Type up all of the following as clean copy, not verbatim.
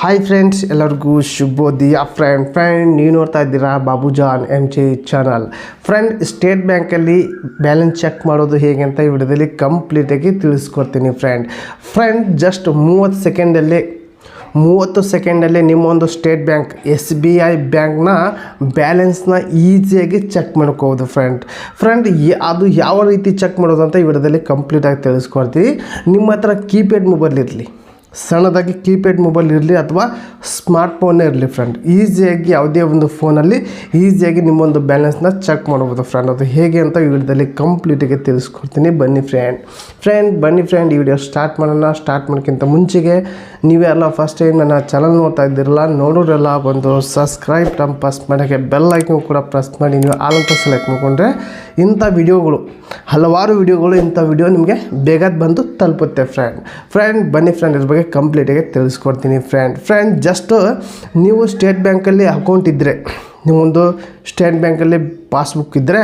Hi friends, ಎಲ್ಲರಿಗೂ ಶುಭೋದಯ. Friend ನೀವು ನೋಡ್ತಾ ಇದ್ದೀರಾ Babujan MJ channel. Friend, state ಬ್ಯಾಂಕಲ್ಲಿ ಬ್ಯಾಲೆನ್ಸ್ ಚೆಕ್ ಮಾಡೋದು ಹೇಗೆ ಅಂತ ಈ ವಿಡಿಯೋದಲ್ಲಿ ಕಂಪ್ಲೀಟಾಗಿ ತಿಳಿಸ್ಕೊಡ್ತೀನಿ. ಫ್ರೆಂಡ್ ಜಸ್ಟ್ 30 ಸೆಕೆಂಡಲ್ಲಿ ನಿಮ್ಮೊಂದು ಸ್ಟೇಟ್ ಬ್ಯಾಂಕ್ SBI ಬ್ಯಾಂಕ್ನ ಬ್ಯಾಲೆನ್ಸ್ನ ಈಸಿಯಾಗಿ ಚೆಕ್ ಮಾಡ್ಕೋಬೋದು. ಫ್ರೆಂಡ್ ಅದು ಯಾವ ರೀತಿ ಚೆಕ್ ಮಾಡೋದು ಅಂತ ಈ ವಿಡಿಯೋದಲ್ಲಿ ಕಂಪ್ಲೀಟಾಗಿ ತಿಳಿಸ್ಕೊಡ್ತೀವಿ. ನಿಮ್ಮ ಹತ್ರ ಕೀಪ್ಯಾಡ್ ಮೊಬೈಲ್ ಇರಲಿ, ಸಣ್ಣದಾಗಿ ಕೀಪ್ಯಾಡ್ ಮೊಬೈಲ್ ಇರಲಿ ಅಥವಾ ಸ್ಮಾರ್ಟ್ ಫೋನೇ ಇರಲಿ ಫ್ರೆಂಡ್, ಈಸಿಯಾಗಿ ಯಾವುದೇ ಒಂದು ಫೋನಲ್ಲಿ ಈಸಿಯಾಗಿ ನಿಮ್ಮೊಂದು ಬ್ಯಾಲೆನ್ಸ್ನ ಚೆಕ್ ಮಾಡ್ಬೋದು. ಅದು ಹೇಗೆ ಅಂತ ಈ ವಿಡಿಯೋದಲ್ಲಿ ಕಂಪ್ಲೀಟಾಗಿ ತಿಳಿಸ್ಕೊಡ್ತೀನಿ. ಬನ್ನಿ ಫ್ರೆಂಡ್ ಈ ವಿಡಿಯೋ ಸ್ಟಾರ್ಟ್ ಮಾಡೋಣ. ಸ್ಟಾರ್ಟ್ ಮಾಡೋಕ್ಕಿಂತ ಮುಂಚೆಗೆ ನೀವೆಲ್ಲ ಫಸ್ಟ್ ಟೈಮ್ ನನ್ನ ಚಾನಲ್ ನೋಡ್ತಾ ಇದ್ದಿರಲ್ಲ, ನೋಡೋರೆಲ್ಲ ಬಂದು ಸಬ್ಸ್ಕ್ರೈಬ್ ಪ್ರೆಸ್ ಮಾಡೋಕ್ಕೆ ಬೆಲ್ ಐಕನ್ ಕೂಡ ಪ್ರೆಸ್ ಮಾಡಿ ನೀವು ಆಲ್ ಅಂತ ಸೆಲೆಕ್ಟ್ ಮಾಡಿಕೊಂಡ್ರೆ ಇಂಥ ವಿಡಿಯೋಗಳು, ಹಲವಾರು ವಿಡಿಯೋಗಳು, ಇಂಥ ವಿಡಿಯೋ ನಿಮಗೆ ಬೇಗ ಬಂದು ತಲುಪುತ್ತೆ. ಫ್ರೆಂಡ್ ಬನ್ನಿ ಇದ್ರ ಬಗ್ಗೆ ಕಂಪ್ಲೀಟಾಗಿ ತಿಳಿಸ್ಕೊಡ್ತೀನಿ. ಫ್ರೆಂಡ್ ಜಸ್ಟ್ ನೀವು ಸ್ಟೇಟ್ ಬ್ಯಾಂಕಲ್ಲಿ ಅಕೌಂಟ್ ಇದ್ದರೆ, ನೀವೊಂದು ಸ್ಟೇಟ್ ಬ್ಯಾಂಕಲ್ಲಿ ಪಾಸ್ಬುಕ್ ಇದ್ದರೆ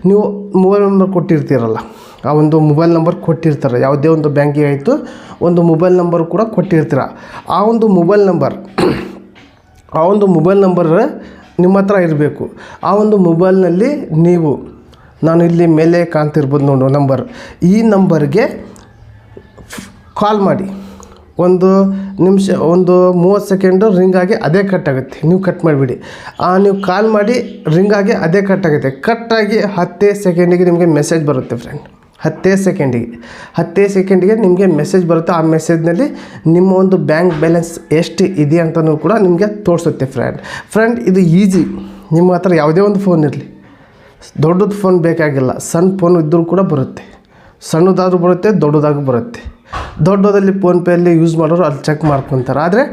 ನೀವು ಮೊಬೈಲ್ ನಂಬರ್ ಕೊಟ್ಟಿರ್ತೀರಲ್ಲ, ಆ ಒಂದು ಮೊಬೈಲ್ ನಂಬರ್ ಕೊಟ್ಟಿರ್ತಾರೆ. ಯಾವುದೇ ಒಂದು ಬ್ಯಾಂಕಿಗೆ ಆಯಿತು ಒಂದು ಮೊಬೈಲ್ ನಂಬರ್ ಕೂಡ ಕೊಟ್ಟಿರ್ತೀರ. ಆ ಒಂದು ಮೊಬೈಲ್ ನಂಬರ್ ನಿಮ್ಮ ಹತ್ರ ಇರಬೇಕು. ಆ ಒಂದು ಮೊಬೈಲ್ನಲ್ಲಿ ನೀವು, ನಾನು ಇಲ್ಲಿ ಮೇಲೆ ಕಾಣ್ತಿರ್ಬೋದು ನೋಡು ನಂಬರ್, ಈ ನಂಬರ್ಗೆ ಕಾಲ್ ಮಾಡಿ. ಒಂದು ನಿಮಿಷ, ಒಂದು 30 ಸೆಕೆಂಡು ರಿಂಗ್ ಆಗಿ ಅದೇ ಕಟ್ ಆಗುತ್ತೆ. ನೀವು ಕಟ್ ಮಾಡಿಬಿಡಿ. ನೀವು ಕಾಲ್ ಮಾಡಿ ರಿಂಗ್ ಆಗಿ ಅದೇ ಕಟ್ ಆಗುತ್ತೆ. ಕಟ್ಟಾಗಿ 10 ಸೆಕೆಂಡಿಗೆ ನಿಮಗೆ ಮೆಸೇಜ್ ಬರುತ್ತೆ ಫ್ರೆಂಡ್. 10 ಸೆಕೆಂಡಿಗೆ ನಿಮಗೆ ಮೆಸೇಜ್ ಬರುತ್ತೆ. ಆ ಮೆಸೇಜ್ನಲ್ಲಿ ನಿಮ್ಮ ಒಂದು ಬ್ಯಾಂಕ್ ಬ್ಯಾಲೆನ್ಸ್ ಎಷ್ಟು ಇದೆ ಅಂತಲೂ ಕೂಡ ನಿಮಗೆ ತೋರಿಸುತ್ತೆ. ಫ್ರೆಂಡ್ ಇದು ಈಸಿ. ನಿಮ್ಮ ಹತ್ರ ಯಾವುದೇ ಒಂದು ಫೋನ್ ಇರಲಿ, ದೊಡ್ಡದು ಫೋನ್ ಬೇಕಾಗಿಲ್ಲ, ಸಣ್ಣ ಫೋನ್ ಇದ್ದರೂ ಕೂಡ ಬರುತ್ತೆ. ಸಣ್ಣದಾದರೂ ಬರುತ್ತೆ, ದೊಡ್ಡದಾಗೂ ಬರುತ್ತೆ. ದೊಡ್ಡದಲ್ಲಿ ಫೋನ್ಪೇಯಲ್ಲಿ ಯೂಸ್ ಮಾಡೋರು ಅಲ್ಲಿ ಚೆಕ್ ಮಾಡ್ಕೊತಾರೆ. ಆದರೆ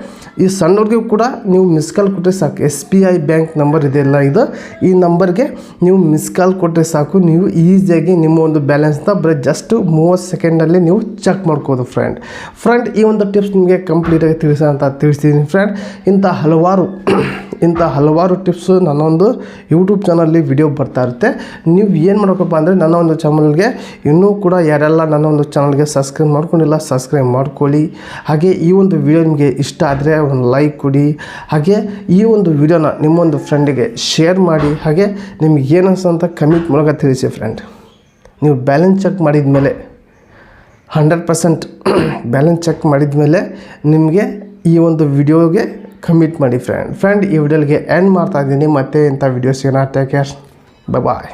ಈ ಸಣ್ಣವ್ರಿಗೂ ಕೂಡ ನೀವು ಮಿಸ್ ಕಾಲ್ ಕೊಟ್ಟರೆ ಸಾಕು. SBI ಬ್ಯಾಂಕ್ ನಂಬರ್ ಇದೆಯಲ್ಲ, ಈ ನಂಬರ್ಗೆ ನೀವು ಮಿಸ್ ಕಾಲ್ ಕೊಟ್ಟರೆ ಸಾಕು. ನೀವು ಈಸಿಯಾಗಿ ನಿಮ್ಮ ಒಂದು ಬ್ಯಾಲೆನ್ಸ್ನ ಬರೀ ಜಸ್ಟ್ 30 ಸೆಕೆಂಡಲ್ಲಿ ನೀವು ಚೆಕ್ ಮಾಡ್ಕೋದು. ಫ್ರೆಂಡ್ ಈ ಒಂದು ಟಿಪ್ಸ್ ನಿಮಗೆ ಕಂಪ್ಲೀಟಾಗಿ ತಿಳಿಸ್ತೀನಿ. ಇಂಥ ಹಲವಾರು ಟಿಪ್ಸು ನನ್ನ ಒಂದು ಯೂಟ್ಯೂಬ್ ಚಾನಲ್ಲಿ ವಿಡಿಯೋ ಬರ್ತಾ ಇರುತ್ತೆ. ನೀವು ಏನು ಮಾಡಬೇಕಪ್ಪ ಅಂದರೆ, ನನ್ನ ಒಂದು ಚಾನಲ್ಗೆ ಇನ್ನೂ ಕೂಡ ಯಾರೆಲ್ಲ ನನ್ನ ಒಂದು ಚಾನಲ್ಗೆ ಸಬ್ಸ್ಕ್ರೈಬ್ ಮಾಡ್ಕೊಂಡಿಲ್ಲ, ಸಬ್ಸ್ಕ್ರೈಬ್ ಮಾಡ್ಕೊಳ್ಳಿ. ಹಾಗೆ ಈ ಒಂದು ವಿಡಿಯೋ ನಿಮಗೆ ಇಷ್ಟ ಆದರೆ ಒಂದು ಲೈಕ್ ಕೊಡಿ. ಹಾಗೆ ಈ ಒಂದು ವಿಡಿಯೋನ ನಿಮ್ಮೊಂದು ಫ್ರೆಂಡಿಗೆ ಶೇರ್ ಮಾಡಿ. ಹಾಗೆ ನಿಮ್ಗೆ ಏನು ಅನ್ಸಂತ ಕಮೆಂಟ್ ಮೂಲಕ ತಿಳಿಸಿ. ನೀವು ಬ್ಯಾಲೆನ್ಸ್ ಚೆಕ್ ಮಾಡಿದ ಮೇಲೆ 100% ಬ್ಯಾಲೆನ್ಸ್ ಚೆಕ್ ಮಾಡಿದ ಮೇಲೆ ನಿಮಗೆ ಈ ಒಂದು ವಿಡಿಯೋಗೆ ಕಮಿಟ್ ಮಾಡಿ. ಫ್ರೆಂಡ್ ಈ ವಿಡಿಯೋಗೆ ಎಂಡ್ ಮಾಡ್ತಾ ಇದ್ದೀನಿ. ಮತ್ತೆ ಇಂಥ ವಿಡಿಯೋಸ್ ಏನಾಗ್ತಾ. ಟೇಕ್ ಕೇರ್, ಬಾಯ್.